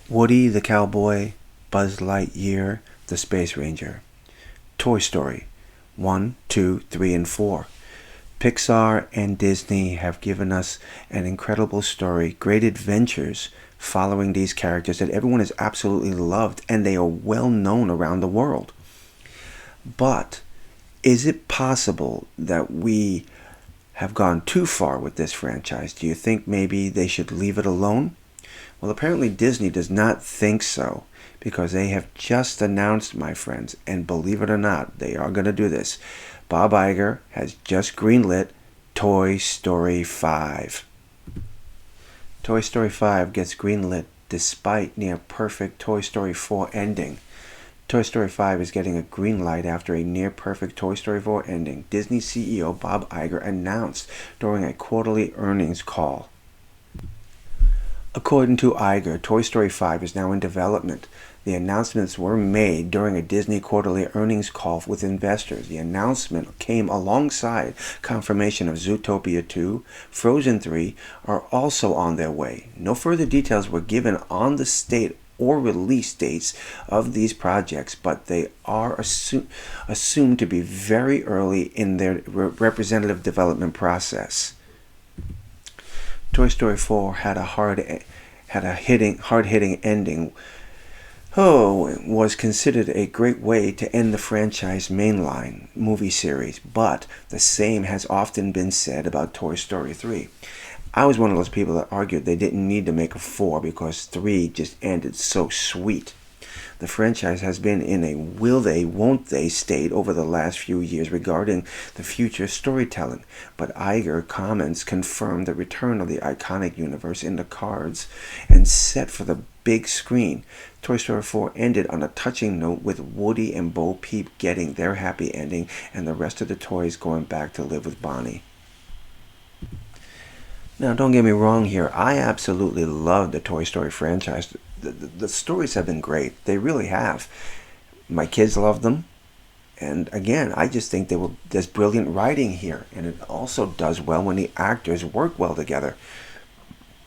Woody the Cowboy, Buzz Lightyear the Space Ranger. Toy Story 1, 2, 3, and 4. Pixar and Disney have given us an incredible story, great adventures following these characters that everyone has absolutely loved, and they are well known around the world. But is it possible that we have gone too far with this franchise? Do you think maybe they should leave it alone? Well, apparently Disney does not think so, because they have just announced, my friends, and believe it or not, they are going to do this. Bob Iger has just greenlit Toy Story 5. Toy Story 5 gets greenlit despite near-perfect Toy Story 4 ending. Toy Story 5 is getting a green light after a near-perfect Toy Story 4 ending, Disney CEO Bob Iger announced during a quarterly earnings call. According to Iger, Toy Story 5 is now in development. The announcements were made during a Disney quarterly earnings call with investors. The announcement came alongside confirmation of Zootopia 2, Frozen 3 are also on their way. No further details were given on the state or release dates of these projects, but they are assumed to be very early in their representative development process. Toy Story 4 had a hard-hitting ending. It was considered a great way to end the franchise mainline movie series, but the same has often been said about Toy Story 3. I was one of those people that argued they didn't need to make a 4 because 3 just ended so sweet. The franchise has been in a will they, won't they state over the last few years regarding the future storytelling, but Iger comments confirmed the return of the iconic universe in the cards and set for the big screen. Toy Story 4 ended on a touching note with Woody and Bo Peep getting their happy ending and the rest of the toys going back to live with Bonnie. Now, don't get me wrong here. I absolutely love the Toy Story franchise. The stories have been great. They really have. My kids love them. And again, I just think there's brilliant writing here. And it also does well when the actors work well together.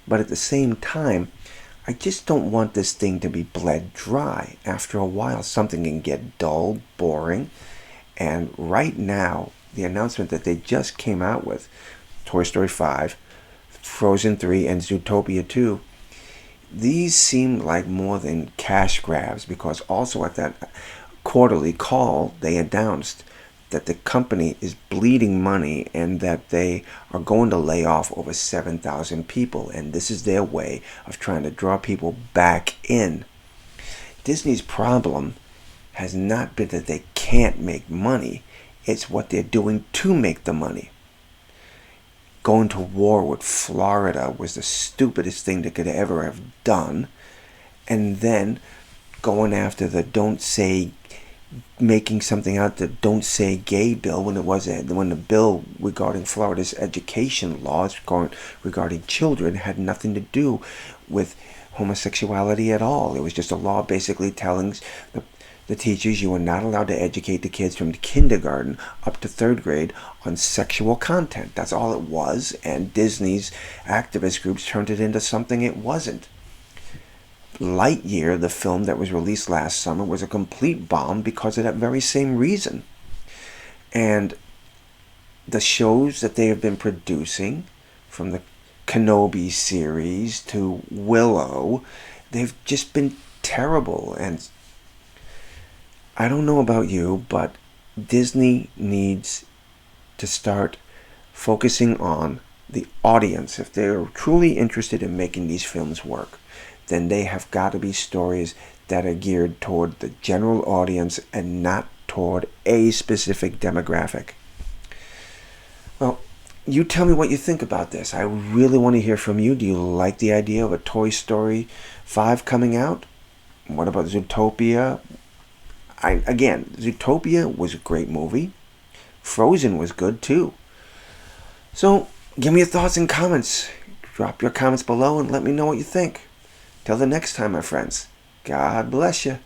But at the same time, I just don't want this thing to be bled dry. After a while, something can get dull, boring. And right now, the announcement that they just came out with, Toy Story 5, Frozen 3, and Zootopia 2, these seem like more than cash grabs, because also at that quarterly call they announced that the company is bleeding money and that they are going to lay off over 7,000 people, and this is their way of trying to draw people back in. Disney's problem has not been that they can't make money, it's what they're doing to make the money. Going to war with Florida was the stupidest thing they could ever have done. And then going after the making something out the Don't Say Gay bill when the bill regarding Florida's education laws regarding children had nothing to do with homosexuality at all. It was just a law basically telling the teachers you were not allowed to educate the kids from kindergarten up to 3rd grade on sexual content. That's all it was, and Disney's activist groups turned it into something it wasn't. Lightyear, the film that was released last summer, was a complete bomb because of that very same reason. And the shows that they have been producing, from the Kenobi series to Willow, they've just been terrible. And I don't know about you, but Disney needs to start focusing on the audience. If they're truly interested in making these films work, then they have got to be stories that are geared toward the general audience and not toward a specific demographic. Well, you tell me what you think about this. I really want to hear from you. Do you like the idea of a Toy Story 5 coming out? What about Zootopia? Zootopia was a great movie. Frozen was good too. So, give me your thoughts and comments. Drop your comments below and let me know what you think. Till the next time, my friends. God bless you.